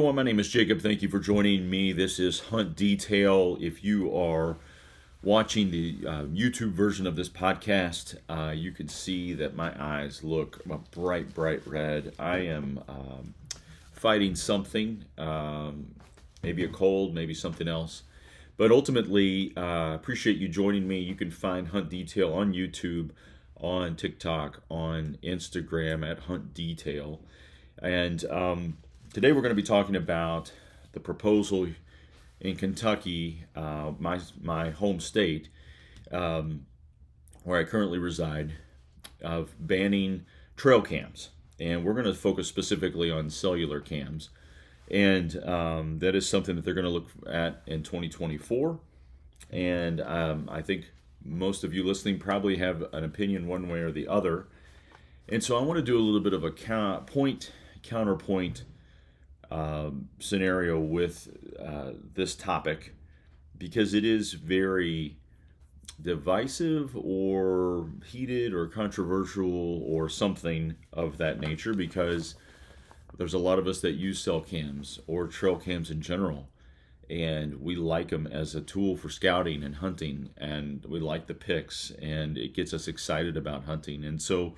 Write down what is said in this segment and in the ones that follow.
everyone, my name is Jacob. Thank you for joining me. This is Hunt Detail. If you are watching the YouTube version of this podcast, you can see that my eyes look a bright red. I am fighting something, maybe a cold, maybe something else. But ultimately, appreciate you joining me. You can find Hunt Detail on YouTube, on TikTok, on Instagram at Hunt Detail. And today we're going to be talking about the proposal in Kentucky, my home state, where I currently reside, of banning trail cams. And we're going to focus specifically on cellular cams. And that is something that they're going to look at in 2024. And I think most of you listening probably have an opinion one way or the other. And so I want to do a little bit of a counterpoint scenario with this topic, because it is very divisive or heated or controversial or something of that nature, because there's a lot of us that use cell cams or trail cams in general, and we like them as a tool for scouting and hunting, and we like the pics, and it gets us excited about hunting. And so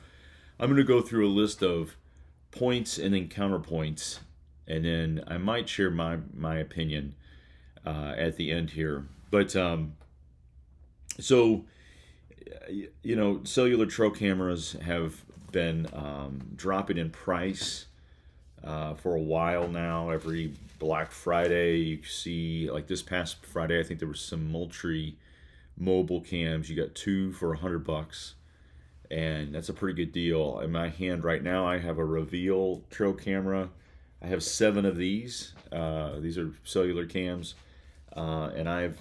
I'm going to go through a list of points and then counterpoints, and then I might share my opinion at the end here. But cellular trail cameras have been dropping in price for a while now. Every Black Friday, you see, like this past Friday, I think there was some Moultrie mobile cams. You got two for $100, and that's a pretty good deal. In my hand right now, I have a Reveal trail camera. I have 7 of these. These are cellular cams, and I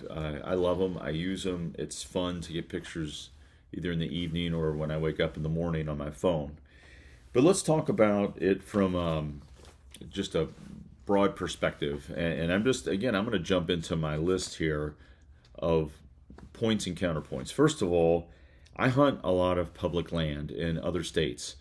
love them. I use them. It's fun to get pictures either in the evening or when I wake up in the morning on my phone. But let's talk about it from just a broad perspective. And I'm going to jump into my list here of points and counterpoints. First of all, I hunt a lot of public land in other states,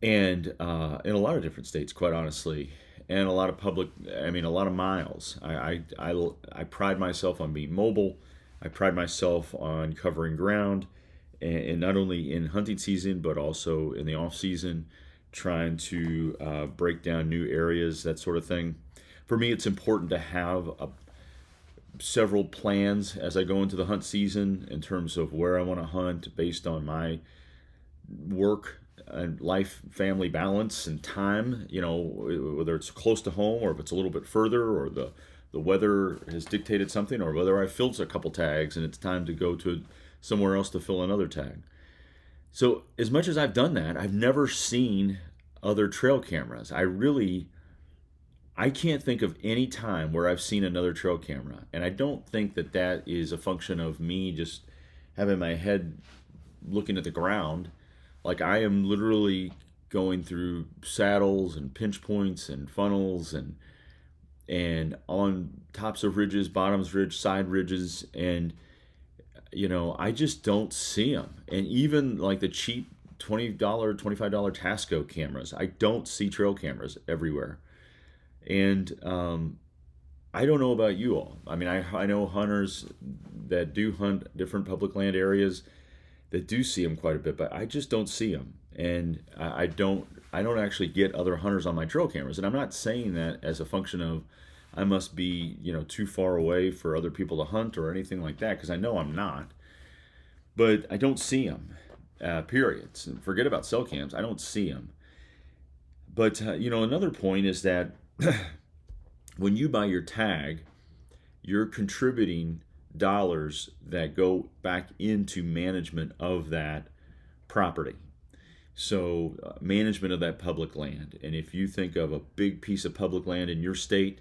and in a lot of different states, quite honestly, and a lot of miles. I pride myself on being mobile. I pride myself on covering ground, and not only in hunting season, but also in the off season, trying to break down new areas, that sort of thing. For me, it's important to have several plans as I go into the hunt season in terms of where I want to hunt based on my work and life, family balance, and time. Whether it's close to home or if it's a little bit further, or the weather has dictated something, or whether I filled a couple tags and it's time to go to somewhere else to fill another tag. So as much as I've done that, I've never seen other trail cameras. I can't think of any time where I've seen another trail camera. And I don't think that is a function of me just having my head looking at the ground. Like, I am literally going through saddles and pinch points and funnels and on tops of ridges, bottoms ridge, side ridges, and I just don't see them. And even like the cheap $20, $25 Tasco cameras, I don't see trail cameras everywhere. And I don't know about you all. I mean, I know hunters that do hunt different public land areas that do see them quite a bit, but I just don't see them. And I don't actually get other hunters on my trail cameras. And I'm not saying that as a function of I must be, too far away for other people to hunt or anything like that, because I know I'm not. But I don't see them, period. Forget about cell cams. I don't see them. But, another point is that when you buy your tag, you're contributing dollars that go back into management of that property. So management of that public land. And if you think of a big piece of public land in your state,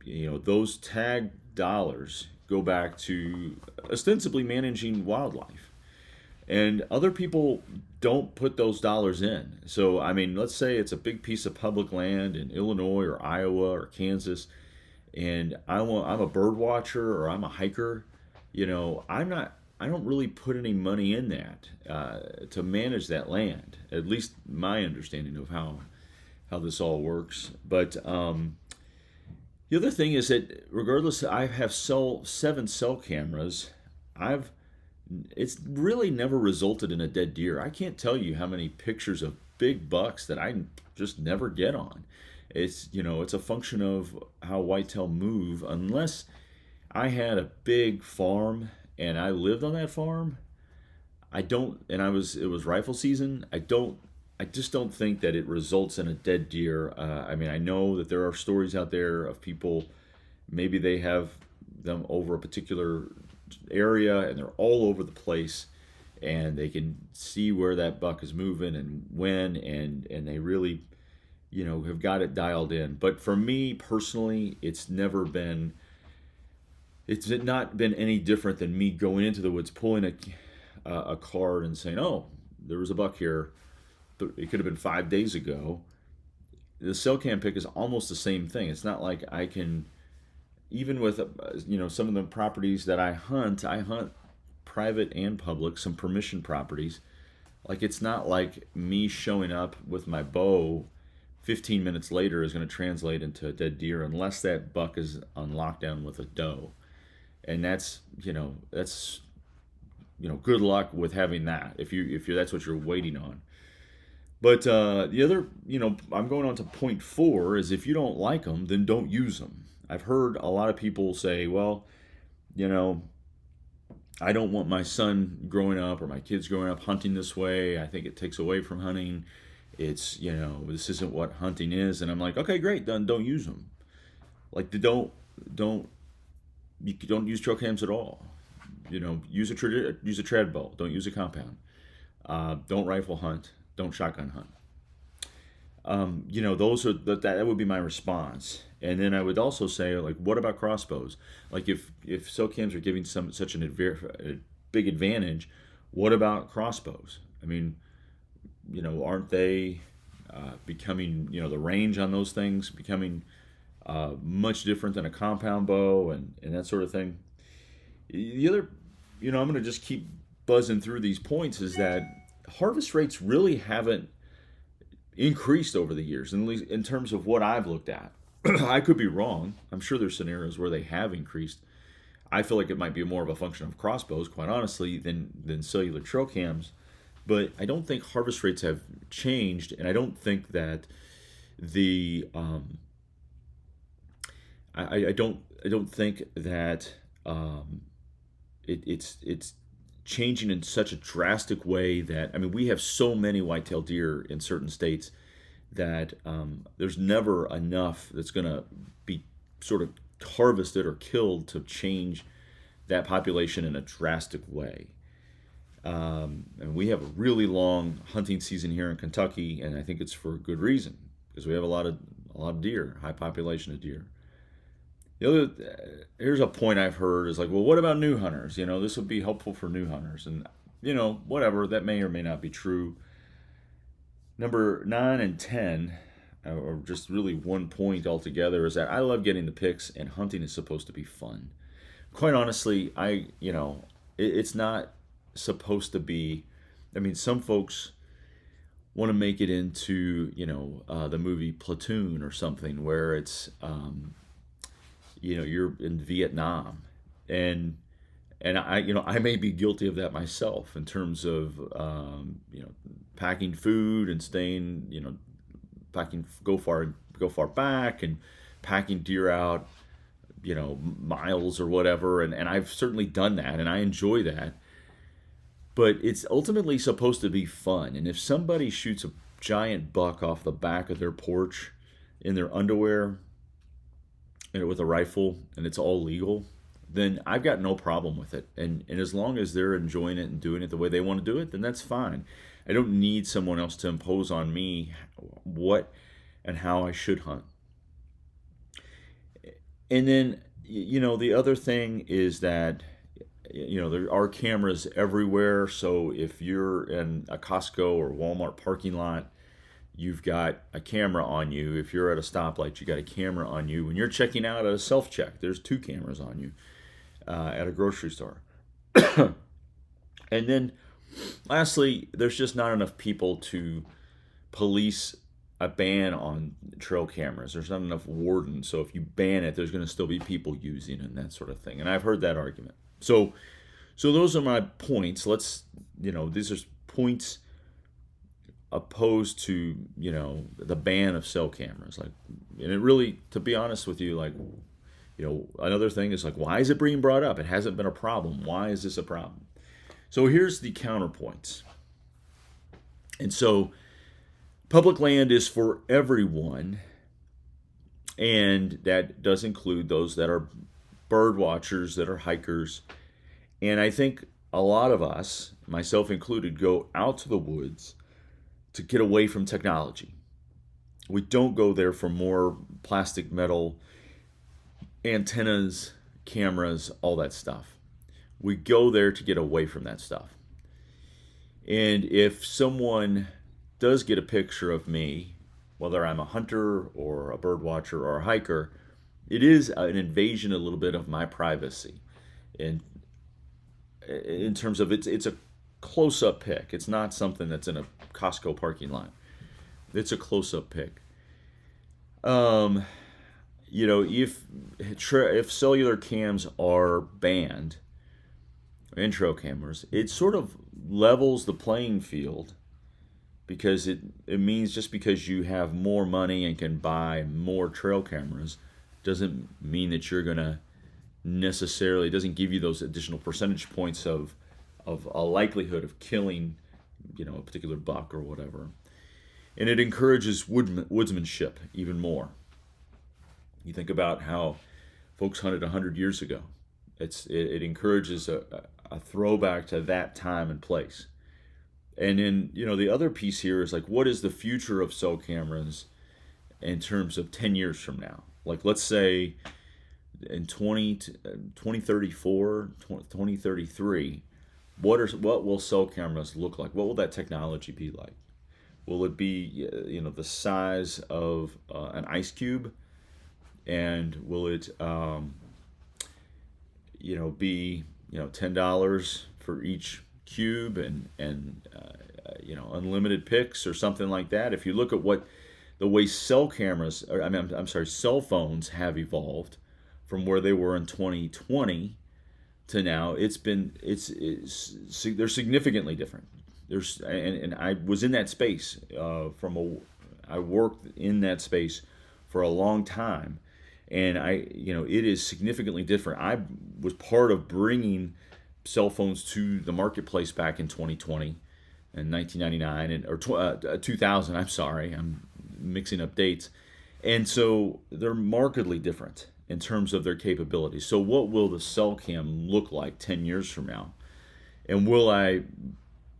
those tag dollars go back to ostensibly managing wildlife. And other people don't put those dollars in. So, I mean, let's say it's a big piece of public land in Illinois or Iowa or Kansas, and I'm a bird watcher or I'm a hiker. I don't really put any money in that to manage that land. At least my understanding of how how this all works. But the other thing is that regardless, I have 7 cell cameras. I've It's really never resulted in a dead deer. I can't tell you how many pictures of big bucks that I just never get on. It's a function of how whitetail move. Unless I had a big farm and I lived on that farm, I don't, and it was rifle season. I just don't think that it results in a dead deer. I mean, I know that there are stories out there of people, maybe they have them over a particular area and they're all over the place and they can see where that buck is moving and when, and they really, have got it dialed in. But for me personally, it's not been any different than me going into the woods, pulling a card and saying, "Oh, there was a buck here. It could have been 5 days ago." The cell cam pick is almost the same thing. It's not like I can, even with some of the properties that I hunt private and public, some permission properties. Like, it's not like me showing up with my bow 15 minutes later is going to translate into a dead deer unless that buck is on lockdown with a doe. And that's good luck with having that if you that's what you're waiting on. But the other, I'm going on to point 4 is, if you don't like them, then don't use them. I've heard a lot of people say, well, you know, I don't want my son growing up or my kids growing up hunting this way. I think it takes away from hunting. This isn't what hunting is. And I'm like, okay, great, then don't use them. Like, don't you don't use trail cams at all. Use a trad bow. Don't use a compound. Don't rifle hunt. Don't shotgun hunt. That would be my response. And then I would also say, like, what about crossbows? Like, if cell cams are giving such a big advantage, what about crossbows? I mean, aren't they becoming, the range on those things becoming much different than a compound bow and that sort of thing? The other, I'm going to just keep buzzing through these points, is that harvest rates really haven't increased over the years, at least in terms of what I've looked at. I could be wrong. I'm sure there's scenarios where they have increased. I feel like it might be more of a function of crossbows, quite honestly, than cellular trail cams. But I don't think harvest rates have changed, and I don't think that the I don't think that it's changing in such a drastic way that, I mean, we have so many whitetail deer in certain states that there's never enough that's going to be sort of harvested or killed to change that population in a drastic way. And we have a really long hunting season here in Kentucky, and I think it's for a good reason, because we have a lot of deer, high population of deer. Here's a point I've heard is like, well, what about new hunters? This would be helpful for new hunters, and whatever, that may or may not be true. Number 9 and 10, or just really one point altogether, is that I love getting the pics, and hunting is supposed to be fun. Quite honestly, it's not supposed to be. I mean, some folks want to make it into the movie Platoon or something, where it's you're in Vietnam, and I may be guilty of that myself in terms of packing food and staying, packing go far back and packing deer out miles or whatever, and I've certainly done that, and I enjoy that. But it's ultimately supposed to be fun, and if somebody shoots a giant buck off the back of their porch in their underwear and with a rifle, and it's all legal, then I've got no problem with it. And as long as they're enjoying it and doing it the way they want to do it, then that's fine. I don't need someone else to impose on me what and how I should hunt. And then, the other thing is that, there are cameras everywhere. So if you're in a Costco or Walmart parking lot, you've got a camera on you. If you're at a stoplight, you got a camera on you. When you're checking out at a self-check, there's 2 cameras on you at a grocery store. And then lastly, there's just not enough people to police a ban on trail cameras. There's not enough wardens, so if you ban it, there's going to still be people using it and that sort of thing. And I've heard that argument. So those are my points. These are points opposed to the ban of cell cameras. Like, and it really, to be honest with you, like, another thing is like, why is it being brought up? It hasn't been a problem. Why is this a problem? So here's the counterpoints. And so public land is for everyone, and that does include those that are bird watchers, that are hikers. And I think a lot of us, myself included, go out to the woods to get away from technology. We don't go there for more plastic, metal, antennas, cameras, all that stuff. We go there to get away from that stuff. And if someone does get a picture of me, whether I'm a hunter or a bird watcher or a hiker, it is an invasion a little bit of my privacy. And in terms of it's a close-up pic. It's not something that's in a Costco parking lot. It's a close-up pic. If cellular cams are banned, and trail cameras, it sort of levels the playing field, because it means just because you have more money and can buy more trail cameras doesn't mean that you're going to necessarily, it doesn't give you those additional percentage points of a likelihood of killing a particular buck or whatever. And it encourages woodsmanship even more. You think about how folks hunted 100 years ago. It encourages a throwback to that time and place. And then, the other piece here is like, what is the future of cell cameras in terms of 10 years from now? Like, let's say in 2034, 2033, what will cell cameras look like? What will that technology be like? Will it be, the size of an ice cube? And will it, be, $10 for each cube and unlimited pics or something like that? If you look at the way cell cameras, cell phones have evolved from where they were in 2020 to now, they're significantly different. And I was in that space I worked in that space for a long time, and it is significantly different. I was part of bringing cell phones to the marketplace back in 2020 and 1999 or 2000. I'm sorry, I'm mixing up dates. And so they're markedly different in terms of their capabilities. So what will the cell cam look like 10 years from now? And will I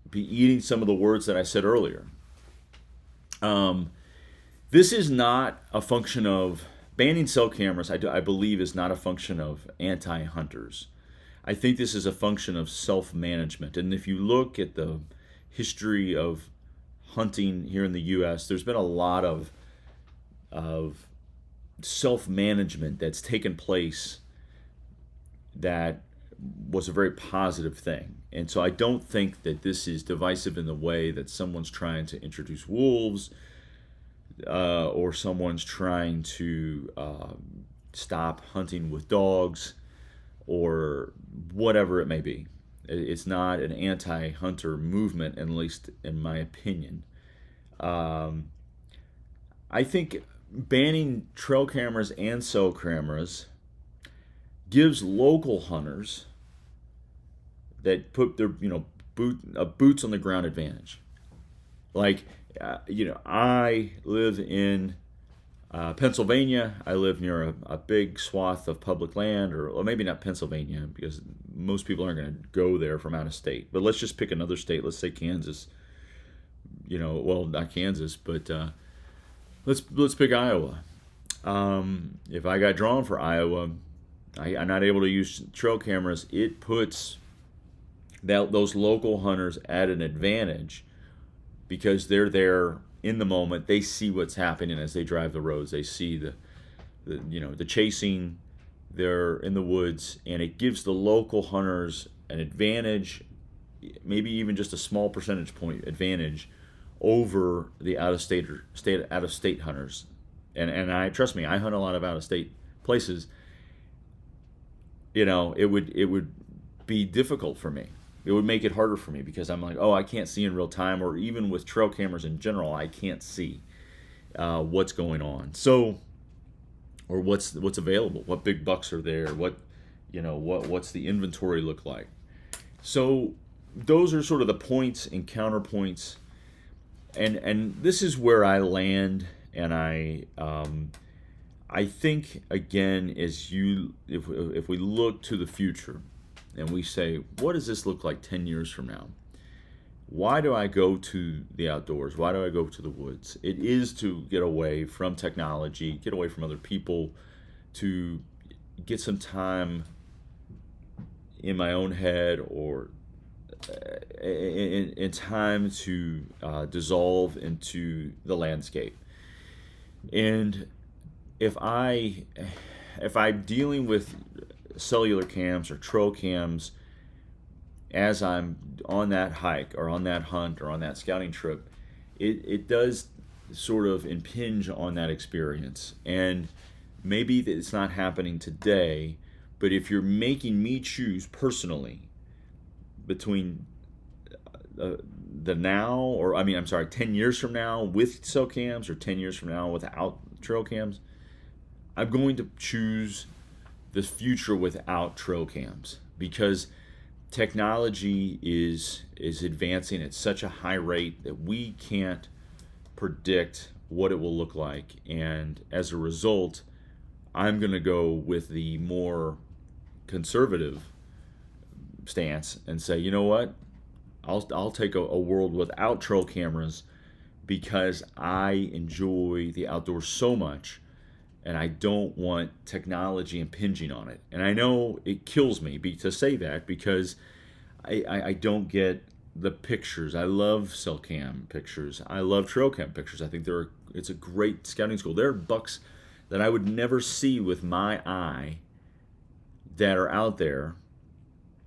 be eating some of the words that I said earlier? This is not a function of banning cell cameras. I believe is not a function of anti-hunters. I think this is a function of self-management. And if you look at the history of hunting here in the U.S., there's been a lot of self-management that's taken place that was a very positive thing. And so I don't think that this is divisive in the way that someone's trying to introduce wolves or someone's trying to stop hunting with dogs or whatever it may be. It's not an anti-hunter movement, at least in my opinion. I think banning trail cameras and cell cameras gives local hunters that put their boots on the ground advantage. Like I live in Pennsylvania. I live near a big swath of public land, or maybe not Pennsylvania, because most people aren't going to go there from out of state. But let's just pick another state. Let's say Kansas. Well, not Kansas, but let's pick Iowa. If I got drawn for Iowa, I'm not able to use trail cameras. It puts those local hunters at an advantage because they're there in the moment. They see what's happening as they drive the roads. They see the chasing. They're in the woods, and it gives the local hunters an advantage, maybe even just a small percentage point advantage over the out of state hunters. And I trust me, I hunt a lot of out of state places. It would be difficult for me. It would make it harder for me because I'm like, oh, I can't see in real time, or even with trail cameras in general, I can't see what's going on. So, or what's available, what big bucks are there, what's the inventory look like. So those are sort of the points and counterpoints, and this is where I land, and I think again, if we look to the future, and we say, what does this look like 10 years from now? Why do I go to the outdoors? Why do I go to the woods? It is to get away from technology, get away from other people, to get some time in my own head, or in time to dissolve into the landscape. And if I'm dealing with cellular cams or trail cams as I'm on that hike or on that hunt or on that scouting trip, it does sort of impinge on that experience. And maybe it's not happening today, but if you're making me choose personally between the now, or I'm sorry, 10 years from now with cell cams or 10 years from now without trail cams, I'm going to choose the future without trail cams, because technology is advancing at such a high rate that we can't predict what it will look like. And as a result, I'm going to go with the more conservative stance and say, you know what, I'll take a world without trail cameras, because I enjoy the outdoors so much, and I don't want technology impinging on it. And I know it kills me to say that, because I don't get the pictures. I love cell cam pictures. I love trail cam pictures. I think it's a great scouting school. There are bucks that I would never see with my eye that are out there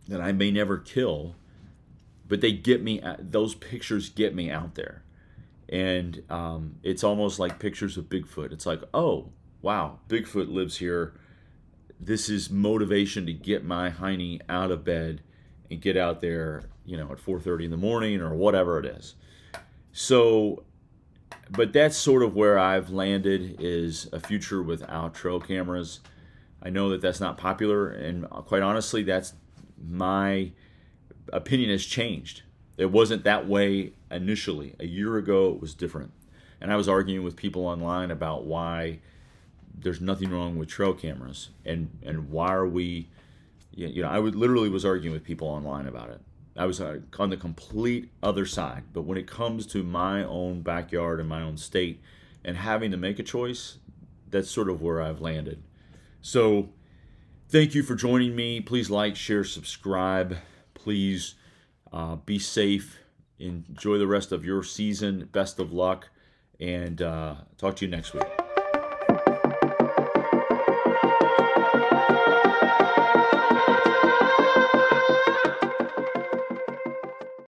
that I may never kill, but they get me. Those pictures get me out there. And it's almost like pictures of Bigfoot. It's like, oh, wow, Bigfoot lives here. This is motivation to get my hiney out of bed and get out there, at 4:30 in the morning or whatever it is. So, but that's sort of where I've landed, is a future without trail cameras. I know that that's not popular, and quite honestly, that's my opinion has changed. It wasn't that way initially. A year ago, it was different. And I was arguing with people online about why there's nothing wrong with trail cameras, and why are we, I literally was arguing with people online about it. I was on the complete other side. But when it comes to my own backyard and my own state and having to make a choice, that's sort of where I've landed. So thank you for joining me. Please like, share, subscribe. Please be safe. Enjoy the rest of your season. Best of luck. And talk to you next week.